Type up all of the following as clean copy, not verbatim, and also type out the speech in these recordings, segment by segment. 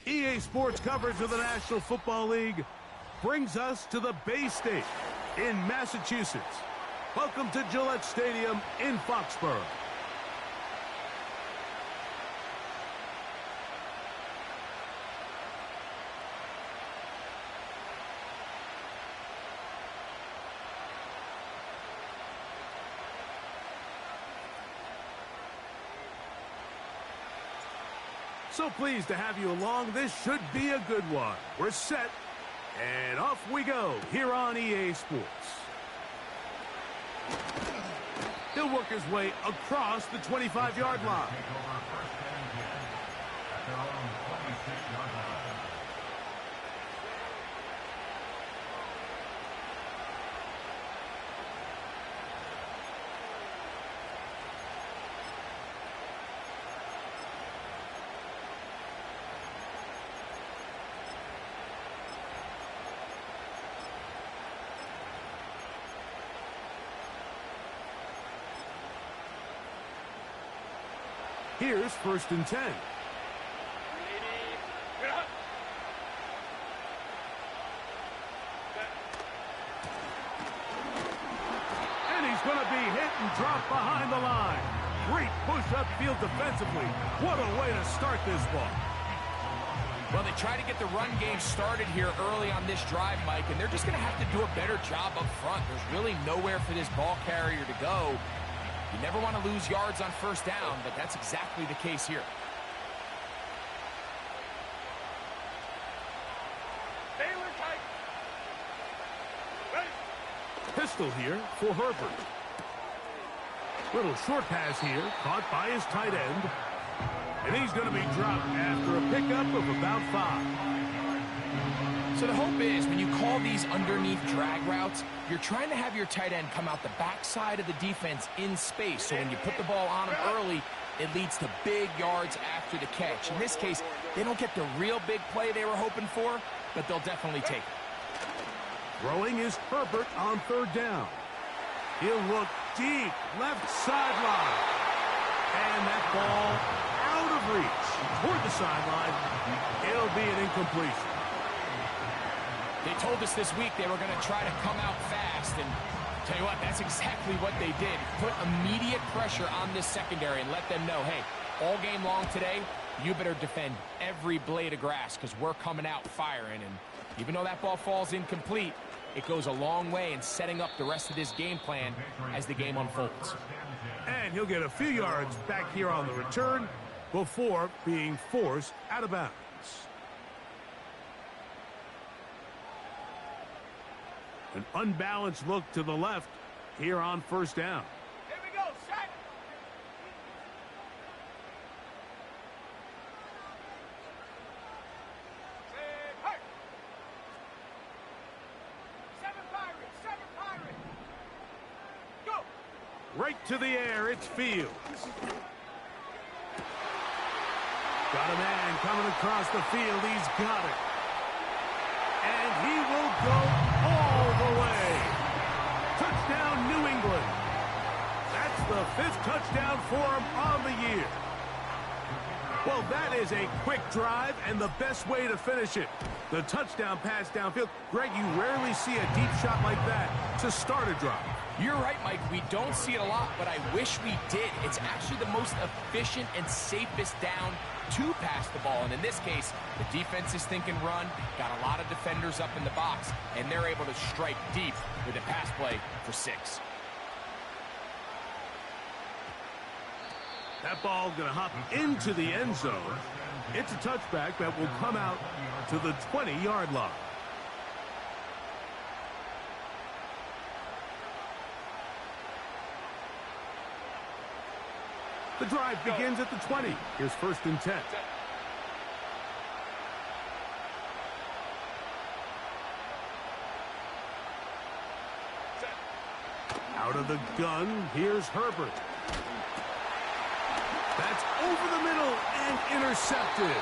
EA Sports coverage of the National Football League brings us to the Bay State in Massachusetts. Welcome to Gillette Stadium in Foxborough. So pleased to have you along. This should be a good one. We're set, and off we go here on EA Sports. He'll work his way across the 25-yard line. Here's 1st and 10. And he's going to be hit and dropped behind the line. Great push upfield defensively. What a way to start this ball. Well, they try to get the run game started here early on this drive, Mike, and they're just going to have to do a better job up front. There's really nowhere for this ball carrier to go. You never want to lose yards on 1st down, but that's exactly the case here. Pistol here for Herbert. Little short pass here, caught by his tight end. And he's going to be dropped after a pickup of about 5. So the hope is when you call these underneath drag routes, you're trying to have your tight end come out the backside of the defense in space. So when you put the ball on him early, it leads to big yards after the catch. In this case, they don't get the real big play they were hoping for, but they'll definitely take it. Throwing is Herbert on 3rd down. He'll look deep, left sideline. And that ball out of reach toward the sideline. It'll be an incompletion. They told us this week they were going to try to come out fast, and tell you what, that's exactly what they did. Put immediate pressure on this secondary and let them know, hey, all game long today, you better defend every blade of grass because we're coming out firing. And even though that ball falls incomplete, it goes a long way in setting up the rest of this game plan as the game unfolds. And he'll get a few yards back here on the return before being forced out of bounds. An unbalanced look to the left here on 1st down. Here we go, set. Hey. 7 Pirates. Go. Right to the air, it's Fields. Got a man coming across the field, he's got it. And he will go all the way. Touchdown, New England. That's the 5th touchdown for him on the year. Well, that is a quick drive and the best way to finish it. The touchdown pass downfield. Greg, you rarely see a deep shot like that to start a drive. You're right, Mike. We don't see it a lot, but I wish we did. It's actually the most efficient and safest down to pass the ball. And in this case, the defense is thinking run, got a lot of defenders up in the box, and they're able to strike deep with a pass play for 6. That ball going to hop into the end zone. It's a touchback that will come out to the 20-yard line. The drive begins at the 20. Here's 1st and 10. Out of the gun, here's Herbert. That's over the middle and intercepted.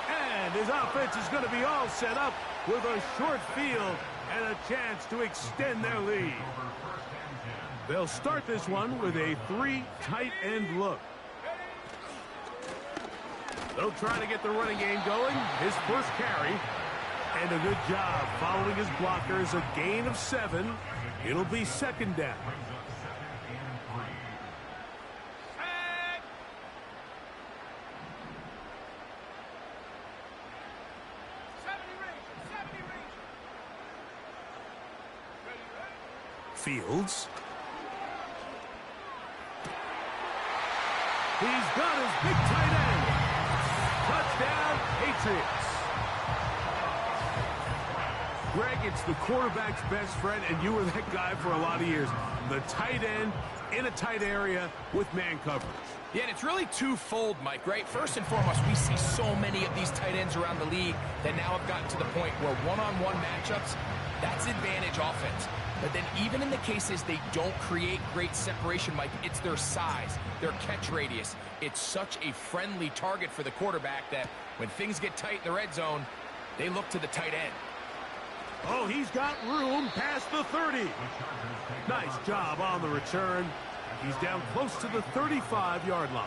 And his offense is going to be all set up with a short field and a chance to extend their lead. They'll start this one with a 3 tight end look. They'll try to get the running game going. His first carry. And a good job following his blockers. A gain of 7. It'll be second down. Fields. He's got his big tight end. Touchdown, Patriots. Greg, it's the quarterback's best friend, and you were that guy for a lot of years. The tight end in a tight area with man coverage. Yeah, and it's really twofold, Mike, right? First and foremost, we see so many of these tight ends around the league that now have gotten to the point where one-on-one matchups, that's advantage offense. But then even in the cases they don't create great separation, Mike, it's their size, their catch radius. It's such a friendly target for the quarterback that when things get tight in the red zone, they look to the tight end. Oh, he's got room past the 30. Nice job on the return. He's down close to the 35-yard line.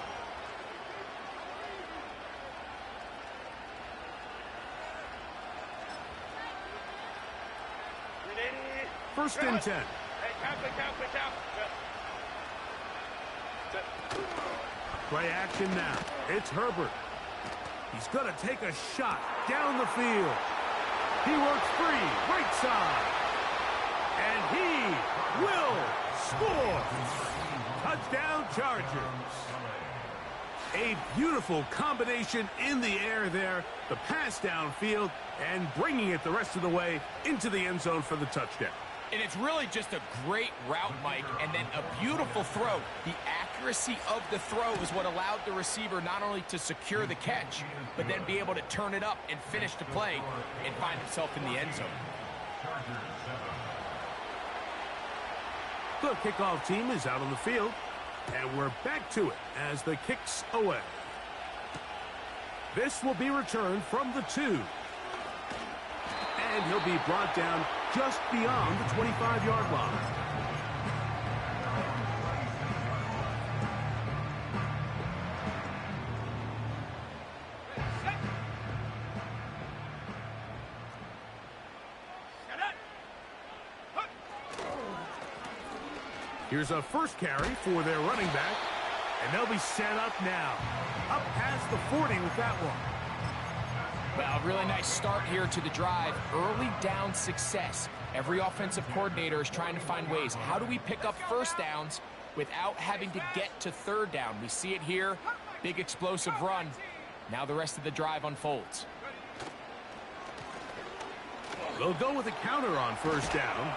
First and 10. Play action now. It's Herbert. He's going to take a shot down the field. He works free, right side. And he will score. Touchdown, Chargers. A beautiful combination in the air there. The pass downfield and bringing it the rest of the way into the end zone for the touchdown. And it's really just a great route, Mike, and then a beautiful throw. The accuracy of the throw is what allowed the receiver not only to secure the catch, but then be able to turn it up and finish the play and find himself in the end zone. The kickoff team is out on the field, and we're back to it as the kick's away. This will be returned from the 2. And he'll be brought down just beyond the 25-yard line. Here's a first carry for their running back, and they'll be set up now. Up past the 40 with that one. Well, really nice start here to the drive. Early down success. Every offensive coordinator is trying to find ways. How do we pick up first downs without having to get to third down? We see it here. Big explosive run. Now the rest of the drive unfolds. They'll go with a counter on first down.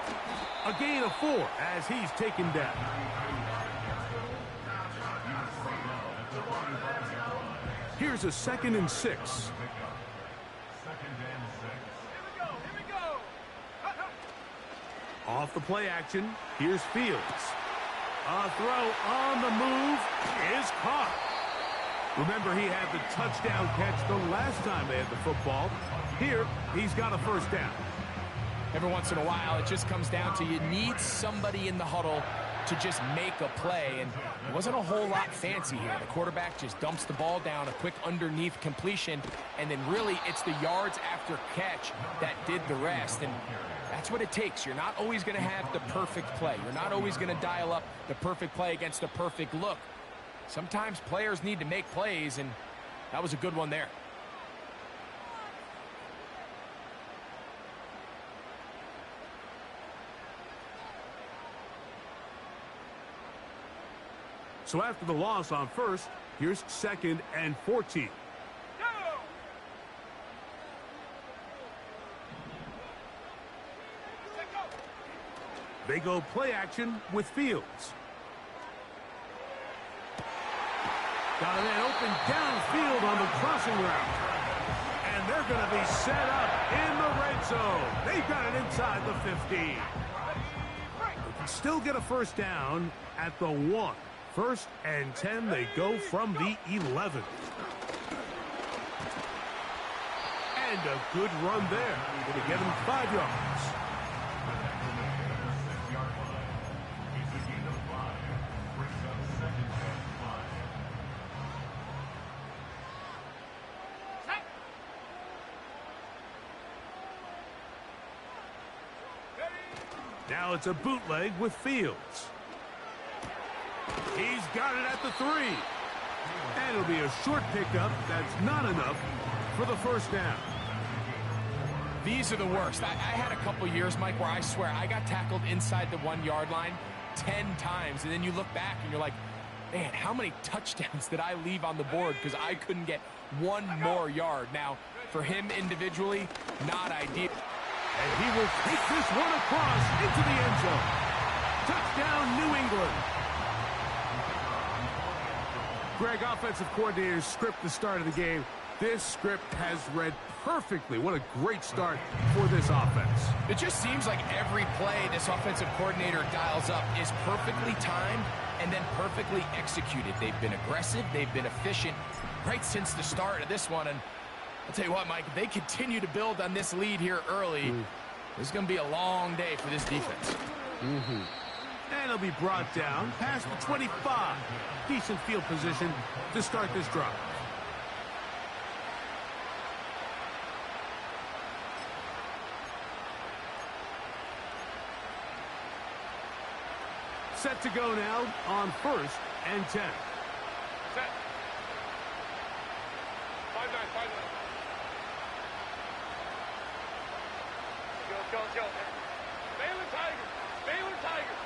A gain of 4 as he's taken down. Here's a 2nd and 6. Off the play action, here's Fields. A throw on the move is caught. Remember, he had the touchdown catch the last time they had the football. Here, he's got a first down. Every once in a while, it just comes down to you need somebody in the huddle to just make a play, and it wasn't a whole lot fancy here. The quarterback just dumps the ball down, a quick underneath completion, and then really it's the yards after catch that did the rest, and that's what it takes. You're not always going to have the perfect play. You're not always going to dial up the perfect play against a perfect look. Sometimes players need to make plays, and that was a good one there. So after the loss on first, here's 2nd and 14. They go play action with Fields. Got a man open downfield on the crossing route. And they're going to be set up in the red zone. They've got it inside the 15. They can still get a first down at the 1. 1st and 10, they go from the 11. And a good run there. Going to get him 5 yards. Now it's a bootleg with Fields. He's got it at the 3. And it'll be a short pickup. That's not enough for the first down. These are the worst. I had a couple years, Mike, where I swear I got tackled inside the 1-yard line 10 times. And then you look back and you're like, man, how many touchdowns did I leave on the board because I couldn't get one more yard? Now, for him individually, not ideal. And he will take this one across into the end zone. Touchdown, New England. Greg, offensive coordinator's script the start of the game. This script has read perfectly. What a great start for this offense. It just seems like every play this offensive coordinator dials up is perfectly timed and then perfectly executed. They've been aggressive. They've been efficient right since the start of this one. And I'll tell you what, Mike, if they continue to build on this lead here early, this is going to be a long day for this defense. And it'll be brought down past the 25. Decent field position to start this drive. Set to go now on 1st and 10. Set. 5-9, 5-9. Let's go. Baylor Tigers. Baylor Tigers.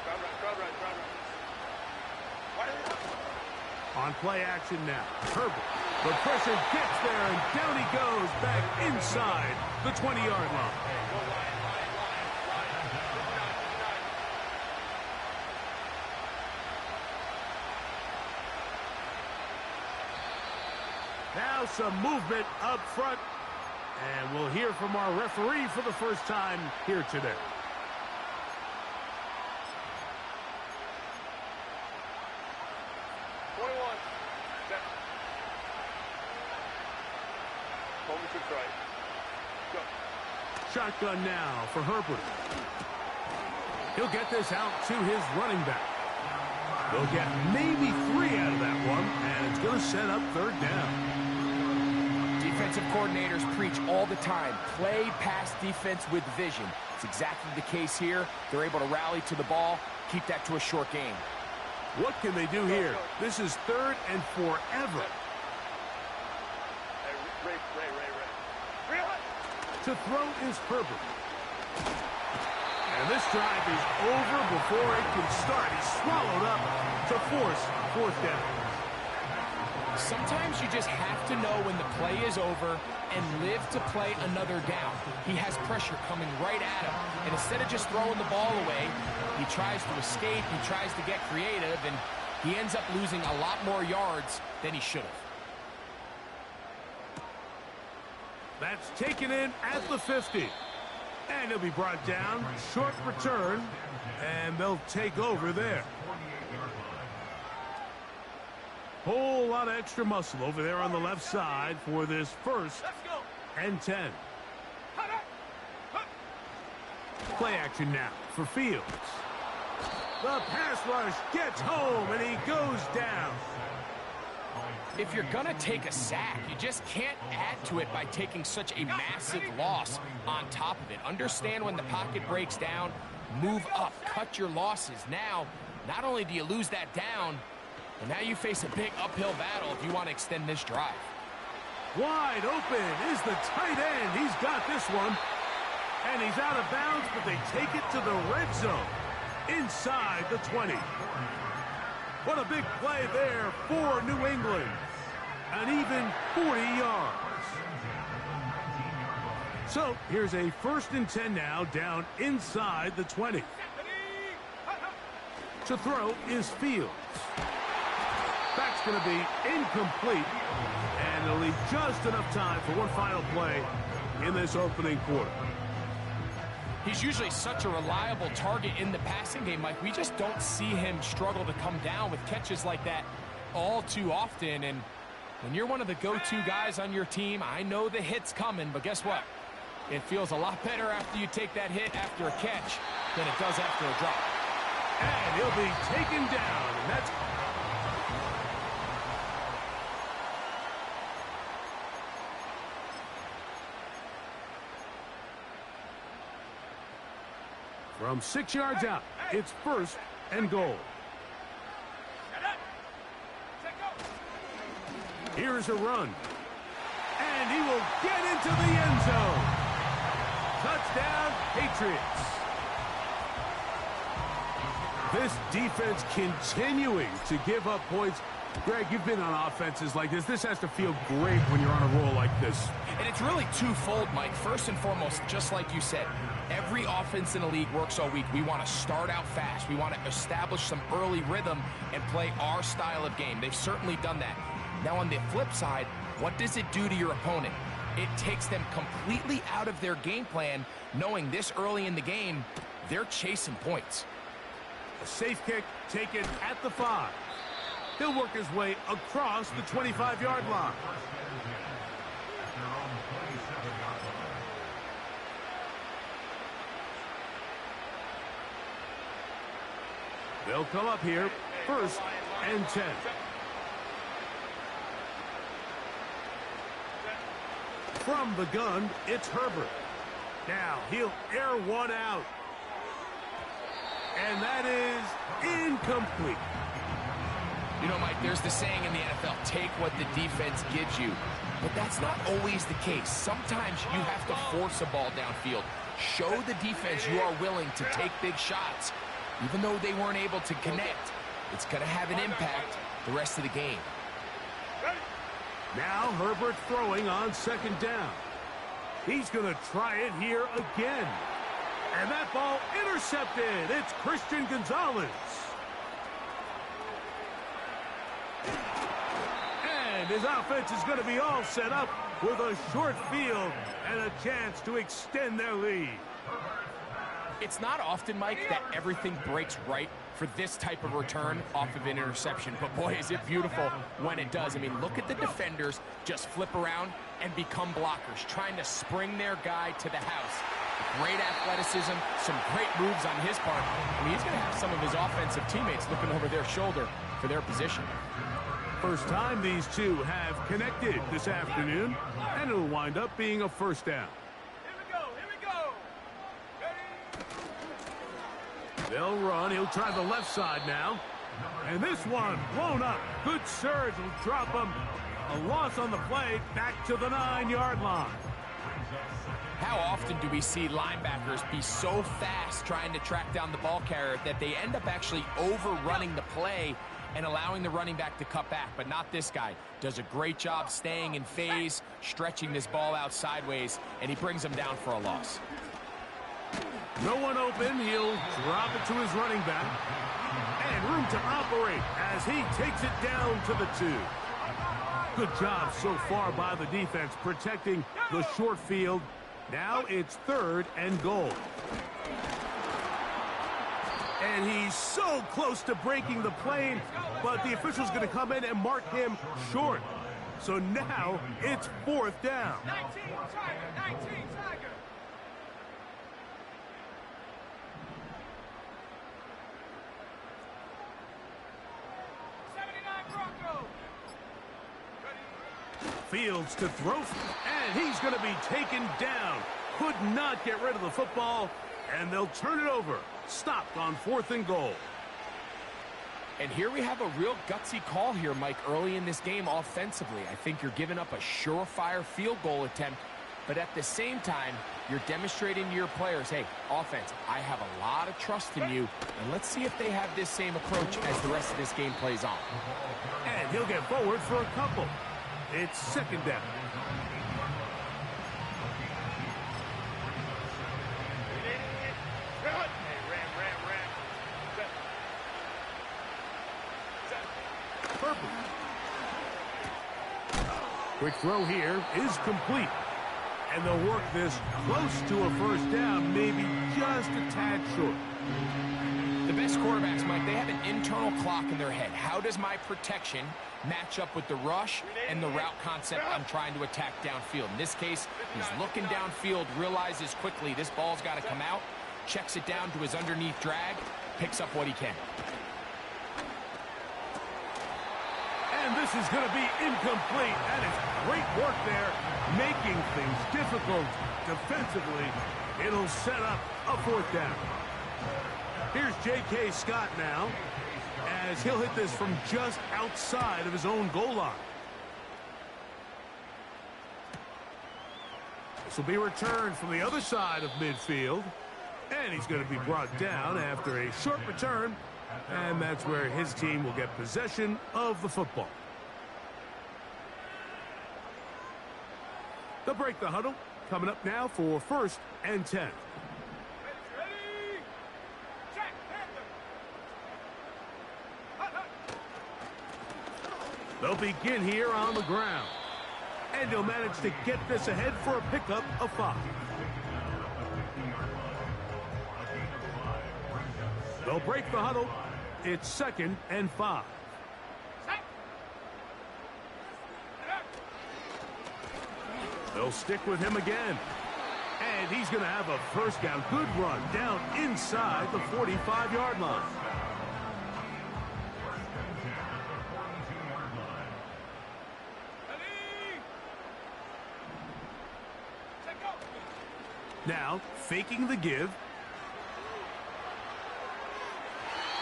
Crowd right. On play action now. Herbert. The pressure gets there, and down he goes back inside the 20-yard line. Go line. Now some movement up front. And we'll hear from our referee for the first time here today. Shotgun now for Herbert. He'll get this out to his running back. They'll get maybe 3 out of that one, and it's going to set up 3rd down. Defensive coordinators preach all the time, play pass defense with vision. It's exactly the case here. They're able to rally to the ball, keep that to a short game. What can they do here? This is 3rd and forever. Ray. To throw is Herbert. And this drive is over before it can start. He's swallowed up to force 4th down. Sometimes you just have to know when the play is over and live to play another down. He has pressure coming right at him, and instead of just throwing the ball away, he tries to escape, he tries to get creative, and he ends up losing a lot more yards than he should have. That's taken in at the 50. And he'll be brought down. Short return. And they'll take over there. Whole lot of extra muscle over there on the left side for this 1st and 10. Play action now for Fields. The pass rush gets home, and he goes down. If you're going to take a sack, you just can't add to it by taking such a massive loss on top of it. Understand when the pocket breaks down, move up, cut your losses. Now, not only do you lose that down, but now you face a big uphill battle if you want to extend this drive. Wide open is the tight end. He's got this one. And he's out of bounds, but they take it to the red zone inside the 20. What a big play there for New England. An even 40 yards. So here's a 1st and 10 now, down inside the 20. To throw is Fields. That's going to be incomplete. And it'll leave just enough time for one final play in this opening quarter. He's usually such a reliable target in the passing game, Mike. We just don't see him struggle to come down with catches like that all too often. And when you're one of the go-to guys on your team, I know the hit's coming, but guess what? It feels a lot better after you take that hit after a catch than it does after a drop. And he'll be taken down. And that's... From 6 yards out, it's 1st and goal. Here's a run. And he will get into the end zone. Touchdown, Patriots. This defense continuing to give up points. Greg, you've been on offenses like this. This has to feel great when you're on a roll like this. And it's really twofold, Mike. First and foremost, just like you said, every offense in the league works all week. We want to start out fast. We want to establish some early rhythm and play our style of game. They've certainly done that. Now, on the flip side, what does it do to your opponent? It takes them completely out of their game plan, knowing this early in the game, they're chasing points. A safe kick taken at the 5. He'll work his way across the 25-yard line. They'll come up here, 1st and 10. From the gun, it's Herbert. Now he'll air one out. And that is incomplete. You know, Mike, there's the saying in the NFL, take what the defense gives you. But that's not always the case. Sometimes you have to force a ball downfield. Show the defense you are willing to take big shots. Even though they weren't able to connect, it's going to have an impact the rest of the game. Now Herbert throwing on 2nd down. He's going to try it here again. And that ball intercepted. It's Christian Gonzalez. And his offense is going to be all set up with a short field and a chance to extend their lead. It's not often, Mike, that everything breaks right for this type of return off of an interception. But boy, is it beautiful when it does. I mean, look at the defenders just flip around and become blockers, trying to spring their guy to the house. Great athleticism, some great moves on his part. I mean, he's going to have some of his offensive teammates looking over their shoulder for their position. First time these two have connected this afternoon, and it'll wind up being a 1st down. Here we go. Ready? They'll run. He'll try the left side now. And this one blown up. Good surge will drop him. A loss on the play back to the 9-yard line. How often do we see linebackers be so fast trying to track down the ball carrier that they end up actually overrunning the play and allowing the running back to cut back? But not this guy. Does a great job staying in phase, stretching this ball out sideways, and he brings him down for a loss. No one open. He'll drop it to his running back. And room to operate as he takes it down to the 2. Good job so far by the defense protecting the short field. Now it's 3rd and goal. And he's so close to breaking the plane, but the official's going to come in and mark him short. So now it's 4th down. 19 Tiger. 79 Bronco. Fields to throw, and he's going to be taken down. Could not get rid of the football, and they'll turn it over. Stopped on 4th and goal. And here we have a real gutsy call here, Mike, early in this game offensively. I think you're giving up a surefire field goal attempt, but at the same time, you're demonstrating to your players, hey, offense, I have a lot of trust in you, and let's see if they have this same approach as the rest of this game plays on. And he'll get forward for a couple. It's 2nd down. Purple. Quick throw here is complete. And they'll work this close to a 1st down, maybe just a tad short. The best quarterbacks, Mike, they have an internal clock in their head. How does my protection match up with the rush and the route concept I'm trying to attack downfield? In this case, he's looking downfield, realizes quickly this ball's got to come out, checks it down to his underneath drag, picks up what he can. And this is going to be incomplete. That is great work there, making things difficult defensively. It'll set up a 4th down. Here's J.K. Scott now, as he'll hit this from just outside of his own goal line. This will be returned from the other side of midfield. And he's going to be brought down after a short return. And that's where his team will get possession of the football. They'll break the huddle. Coming up now for 1st and 10. They'll begin here on the ground. And he'll manage to get this ahead for a pickup of 5. They'll break the huddle. It's 2nd and 5. They'll stick with him again. And he's going to have a first down. Good run down inside the 45-yard line. Now, faking the give.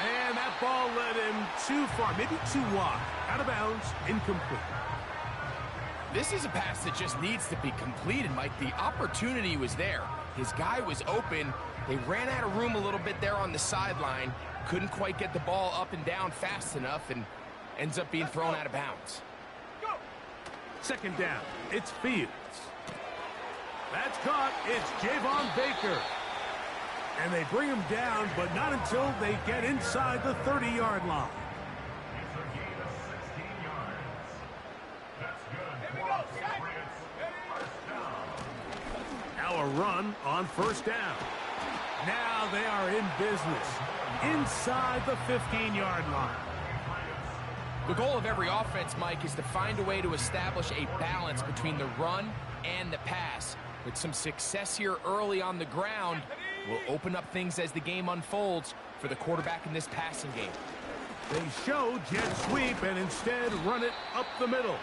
And that ball led him too far, maybe too wide. Out of bounds, incomplete. This is a pass that just needs to be completed, Mike. The opportunity was there. His guy was open. They ran out of room a little bit there on the sideline. Couldn't quite get the ball up and down fast enough and ends up being thrown out of bounds. 2nd down. It's Fields. That's caught. It's Javon Baker. And they bring him down, but not until they get inside the 30-yard line. Now a run on 1st down. Now they are in business inside the 15-yard line. The goal of every offense, Mike, is to find a way to establish a balance between the run and the pass. With some success here early on the ground, will open up things as the game unfolds for the quarterback in this passing game. They show jet sweep and instead run it up the middle.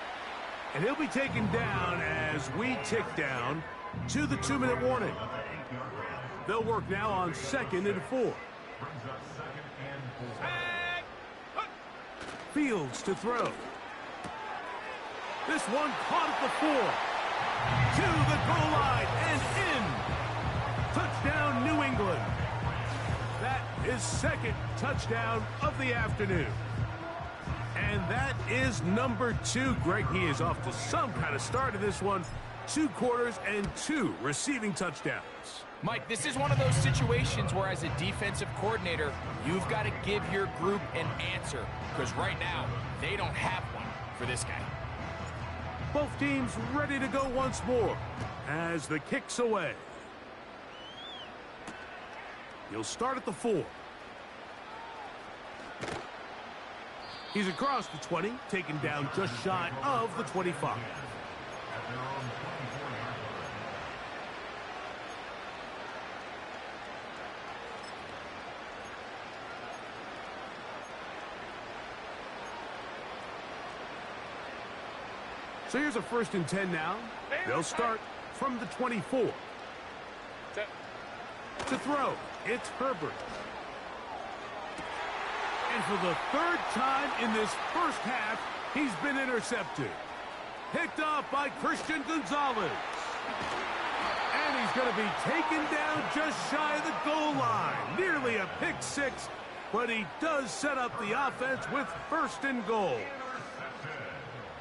And he'll be taken down as we tick down to the 2-minute warning. They'll work now on 2nd and 4. Fields to throw. This one caught at the 4. To the goal line and in. Touchdown, New England. That is 2nd touchdown of the afternoon. And that is number 2. Greg, he is off to some kind of start in this one. 2 quarters and 2 receiving touchdowns. Mike, this is one of those situations where as a defensive coordinator, you've got to give your group an answer. Because right now, they don't have one for this guy. Both teams ready to go once more as the kick's away. He'll start at the 4. He's across the 20, taken down just shy of the 25. So here's a 1st and 10 now. They'll start from the 24. To throw, it's Herbert. And for the 3rd time in this first half, he's been intercepted. Picked off by Christian Gonzalez. And he's going to be taken down just shy of the goal line. Nearly a pick 6, but he does set up the offense with 1st and goal.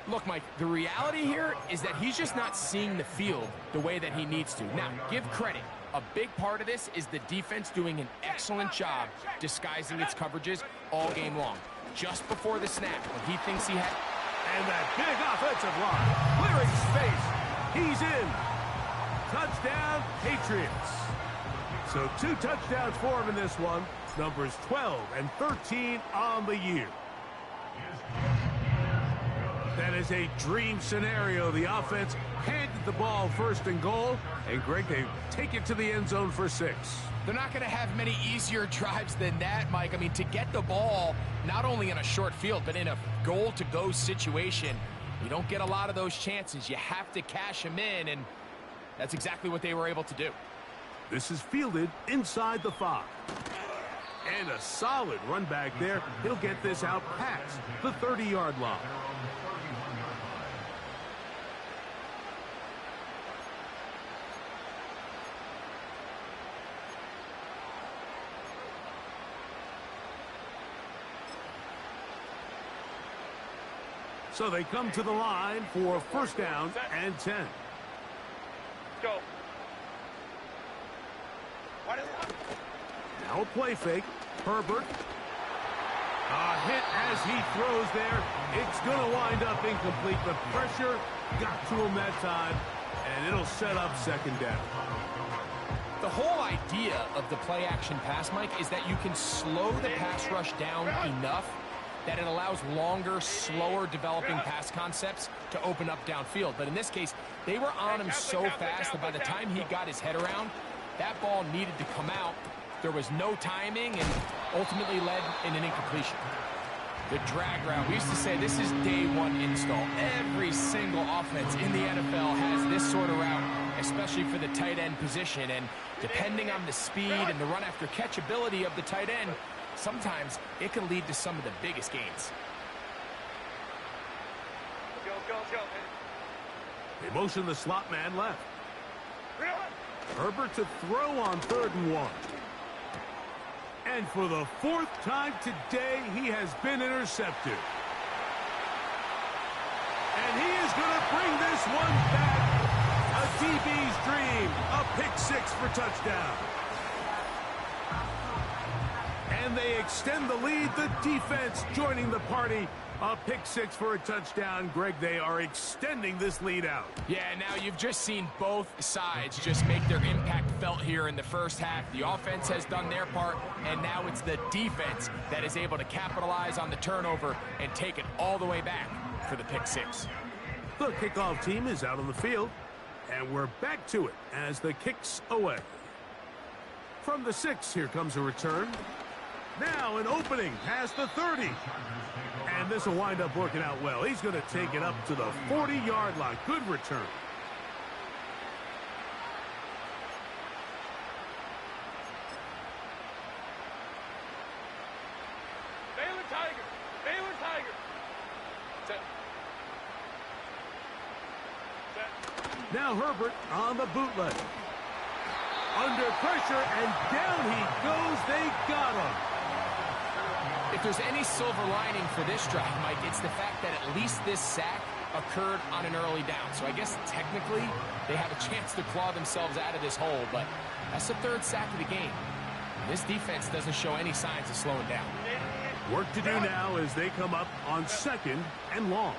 Look, Mike, the reality here is that he's just not seeing the field the way that he needs to. Now, give credit. A big part of this is the defense doing an excellent job disguising its coverages all game long. Just before the snap, when he thinks he had... And that big offensive line, clearing space. He's in. Touchdown, Patriots. So 2 touchdowns for him in this one. Numbers 12 and 13 on the year. That is a dream scenario. The offense handed the ball 1st and goal. And, Greg, they take it to the end zone for 6. They're not going to have many easier drives than that, Mike. I mean, to get the ball, not only in a short field, but in a goal-to-go situation, you don't get a lot of those chances. You have to cash them in, and that's exactly what they were able to do. This is fielded inside the 5. And a solid run back there. He'll get this out past the 30-yard line. So they come to the line for first down and 10. Go. Now a play fake. Herbert. A hit as he throws there. It's going to wind up incomplete. The pressure got to him that time, and it'll set up second down. The whole idea of the play-action pass, Mike, is that you can slow the pass rush down enough that it allows longer, slower developing pass concepts to open up downfield. But in this case, they were on him so fast that by the time he got his head around, that ball needed to come out. There was no timing and ultimately led in an incompletion. The drag route. We used to say this is day one install. Every single offense in the NFL has this sort of route, especially for the tight end position. And depending on the speed and the run after catch ability of the tight end, sometimes it can lead to some of the biggest gains. Go. They motion the slot man left. Herbert to throw on 3rd and 1. And for the 4th time today, he has been intercepted. And he is going to bring this one back. A DB's dream. A pick 6 for touchdown. And they extend the lead. The defense joining the party. A pick 6 for a touchdown. Greg, they are extending this lead out. Yeah, now you've just seen both sides just make their impact felt here in the first half. The offense has done their part, and now it's the defense that is able to capitalize on the turnover and take it all the way back for the pick 6. The kickoff team is out on the field, and we're back to it as the kick's away. From the 6, here comes a return. Now an opening past the 30. And this will wind up working out well. He's going to take it up to the 40-yard line. Good return. Baylor Tiger. Set. Now Herbert on the bootleg. Under pressure, and down he goes. They got him. If there's any silver lining for this drive, Mike, it's the fact that at least this sack occurred on an early down. So I guess technically they have a chance to claw themselves out of this hole, but that's the 3rd sack of the game. This defense doesn't show any signs of slowing down. Work to do now as they come up on 2nd and long.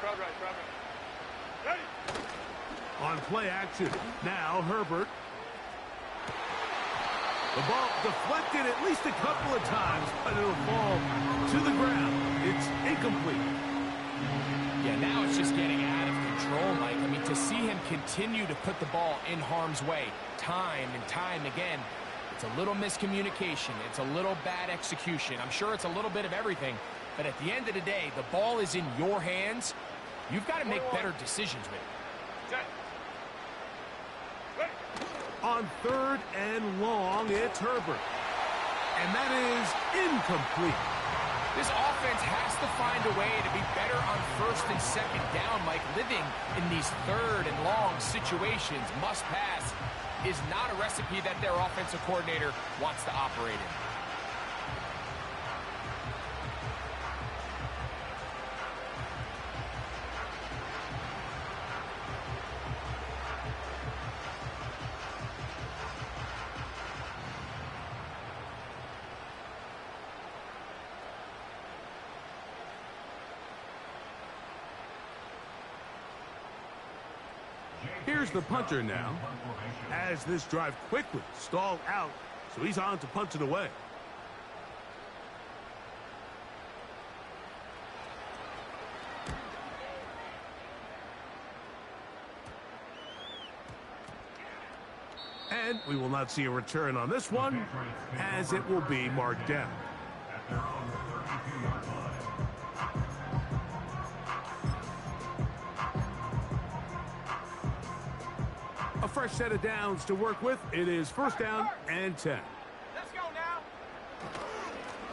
Crowd right. Ready. On play action, now Herbert. The ball deflected at least a couple of times, but it'll fall to the ground. It's incomplete. Yeah, now it's just getting out of control, Mike. I mean, to see him continue to put the ball in harm's way time and time again, it's a little miscommunication. It's a little bad execution. I'm sure it's a little bit of everything, but at the end of the day, the ball is in your hands. You've got to make better decisions with it. Set. Ready. On 3rd and long, it's Herbert. And that is incomplete. This offense has to find a way to be better on 1st and 2nd down, Mike. Living in these 3rd and long situations, must pass, is not a recipe that their offensive coordinator wants to operate in. Here's the punter now, as this drive quickly stalled out, so he's on to punt it away. And we will not see a return on this one, as it will be marked down. A fresh set of downs to work with. It is first down and 10. Let's go now.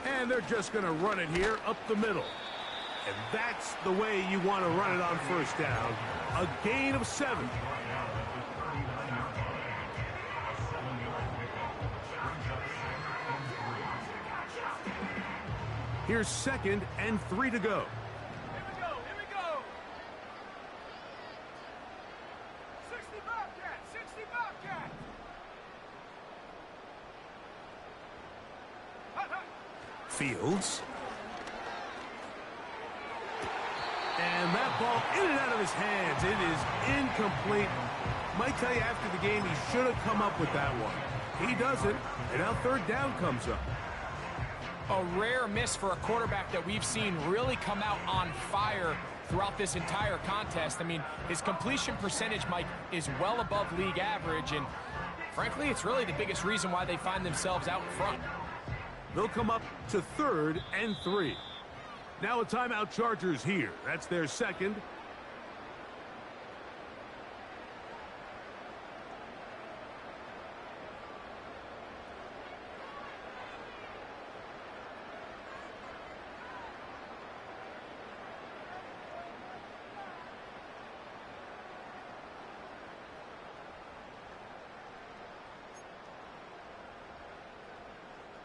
And they're just going to run it here up the middle. And that's the way you want to run it on first down. A gain of 7. Here's 2nd and 3 to go. Here we go. Here we go. 60 Bobcat. 60 Bobcat. Hut, hut. Fields. And that ball in and out of his hands. It is incomplete. Might tell you after the game he should have come up with that one. He doesn't, and now third down comes up. A rare miss for a quarterback that we've seen really come out on fire throughout this entire contest. I mean, his completion percentage, Mike, is well above league average, and frankly, it's really the biggest reason why they find themselves out in front. They'll come up to 3rd and 3. Now a timeout Chargers here. That's their 2nd.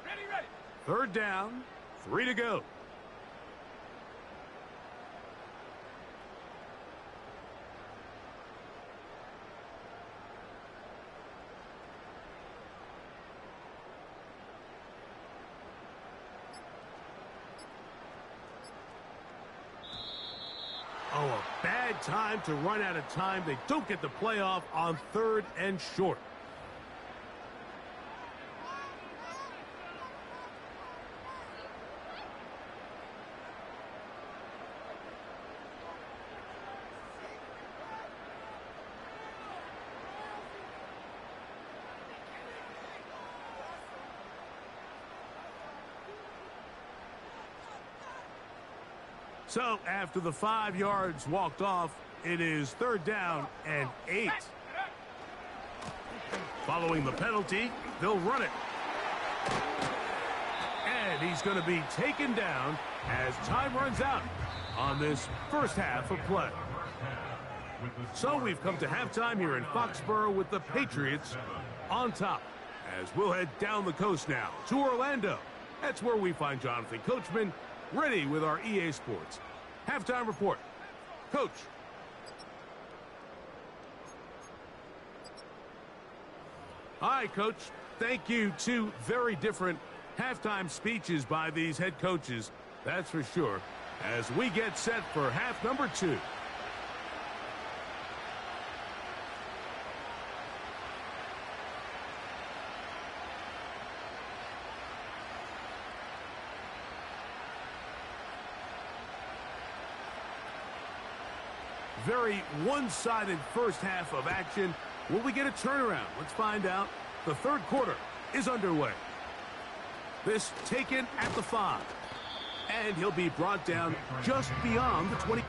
Ready, ready. Third down, 3 to go. Oh, a bad time to run out of time. They don't get the playoff on 3rd and short. So, after the 5 yards walked off, it is 3rd down and 8. Following the penalty, they'll run it. And he's going to be taken down as time runs out on this first half of play. So we've come to halftime here in Foxborough with the Patriots on top. As we'll head down the coast now to Orlando. That's where we find Jonathan Coachman ready with our EA Sports halftime report. Coach. Hi, Coach. Thank you. 2 very different halftime speeches by these head coaches, that's for sure, as we get set for half number 2. Very one-sided first half of action. Will we get a turnaround? Let's find out. The 3rd quarter is underway. This taken at the 5. And he'll be brought down just beyond the 20.